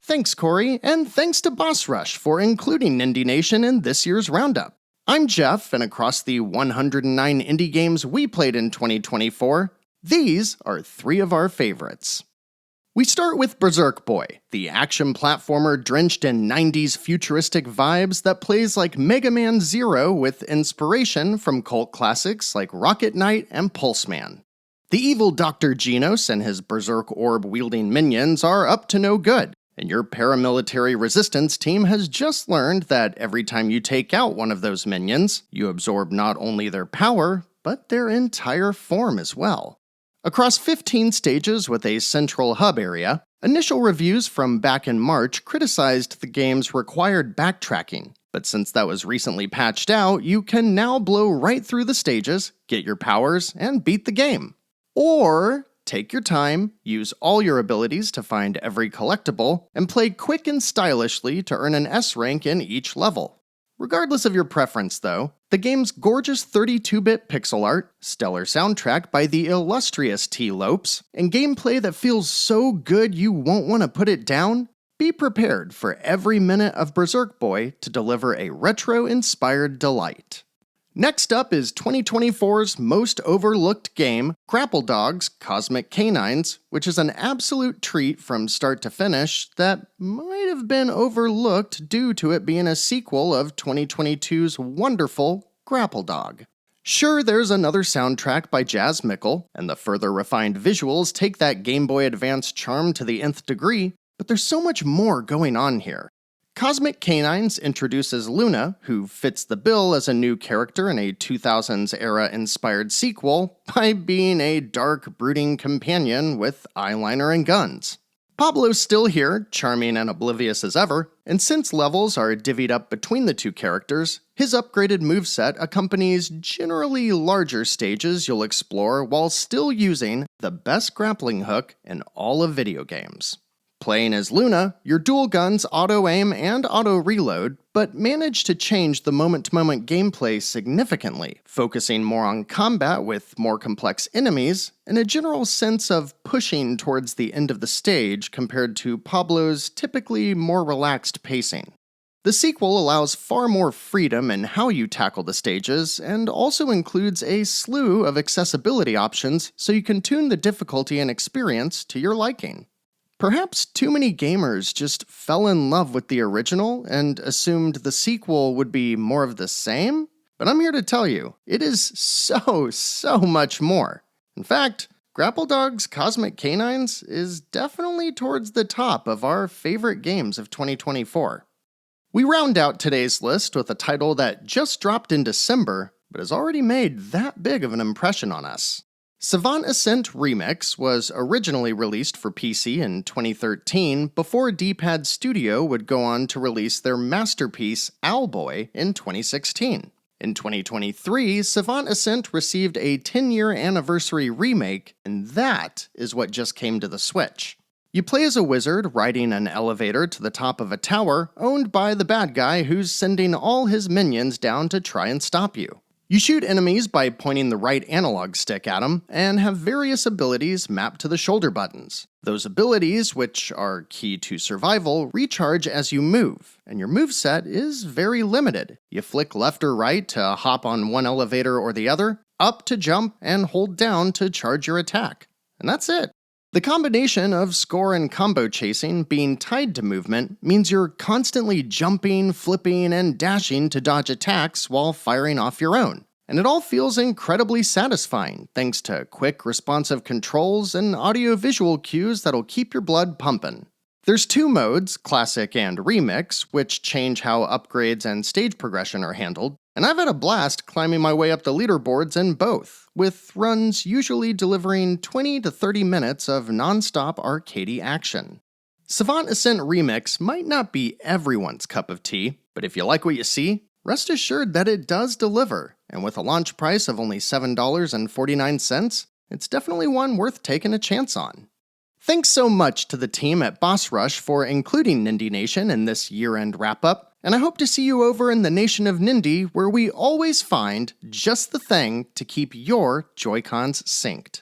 Thanks, Corey, and thanks to Boss Rush for including Nindie Nation in this year's roundup. I'm Jeff, and across the 109 indie games we played in 2024, these are 3 of our favorites. We start with Berserk Boy, the action platformer drenched in 90s futuristic vibes that plays like Mega Man Zero with inspiration from cult classics like Rocket Knight and Pulseman. The evil Dr. Genos and his Berserk Orb-wielding minions are up to no good, and your paramilitary resistance team has just learned that every time you take out one of those minions, you absorb not only their power, but their entire form as well. Across 15 stages with a central hub area, initial reviews from back in March criticized the game's required backtracking, but since that was recently patched out, you can now blow right through the stages, get your powers, and beat the game. Or take your time, use all your abilities to find every collectible, and play quick and stylishly to earn an S rank in each level. Regardless of your preference, though, the game's gorgeous 32-bit pixel art, stellar soundtrack by the illustrious T. Lopes, and gameplay that feels so good you won't want to put it down, be prepared for every minute of Berserk Boy to deliver a retro-inspired delight. Next up is 2024's most overlooked game, Grapple Dog's Cosmic Canines, which is an absolute treat from start to finish that might have been overlooked due to it being a sequel of 2022's wonderful Grapple Dog. Sure, there's another soundtrack by Jazz Mickle, and the further refined visuals take that Game Boy Advance charm to the nth degree, but there's so much more going on here. Cosmic Canines introduces Luna, who fits the bill as a new character in a 2000s era-inspired sequel by being a dark, brooding companion with eyeliner and guns. Pablo's still here, charming and oblivious as ever, and since levels are divvied up between the two characters, his upgraded moveset accompanies generally larger stages you'll explore while still using the best grappling hook in all of video games. Playing as Luna, your dual guns auto-aim and auto-reload, but manage to change the moment-to-moment gameplay significantly, focusing more on combat with more complex enemies, and a general sense of pushing towards the end of the stage compared to Pablo's typically more relaxed pacing. The sequel allows far more freedom in how you tackle the stages, and also includes a slew of accessibility options so you can tune the difficulty and experience to your liking. Perhaps too many gamers just fell in love with the original and assumed the sequel would be more of the same, but I'm here to tell you, it is so much more. In fact, Grapple Dog's Cosmic Canines is definitely towards the top of our favorite games of 2024. We round out today's list with a title that just dropped in December, but has already made that big of an impression on us. Savant Ascent Remix was originally released for PC in 2013 before D-Pad Studio would go on to release their masterpiece Owlboy in 2016. In 2023, Savant Ascent received a 10-year anniversary remake, and that is what just came to the Switch. You play as a wizard riding an elevator to the top of a tower owned by the bad guy who's sending all his minions down to try and stop you. You shoot enemies by pointing the right analog stick at them, and have various abilities mapped to the shoulder buttons. Those abilities, which are key to survival, recharge as you move, and your moveset is very limited. You flick left or right to hop on one elevator or the other, up to jump, and hold down to charge your attack. And that's it. The combination of score and combo chasing being tied to movement means you're constantly jumping, flipping, and dashing to dodge attacks while firing off your own. And it all feels incredibly satisfying thanks to quick, responsive controls and audio-visual cues that'll keep your blood pumping. There's 2 modes, Classic and Remix, which change how upgrades and stage progression are handled, and I've had a blast climbing my way up the leaderboards in both, with runs usually delivering 20 to 30 minutes of non-stop arcadey action. Savant Ascent Remix might not be everyone's cup of tea, but if you like what you see, rest assured that it does deliver, and with a launch price of only $7.49, it's definitely one worth taking a chance on. Thanks so much to the team at Boss Rush for including Nindie Nation in this year-end wrap-up, and I hope to see you over in the nation of Nindie, where we always find just the thing to keep your Joy-Cons synced.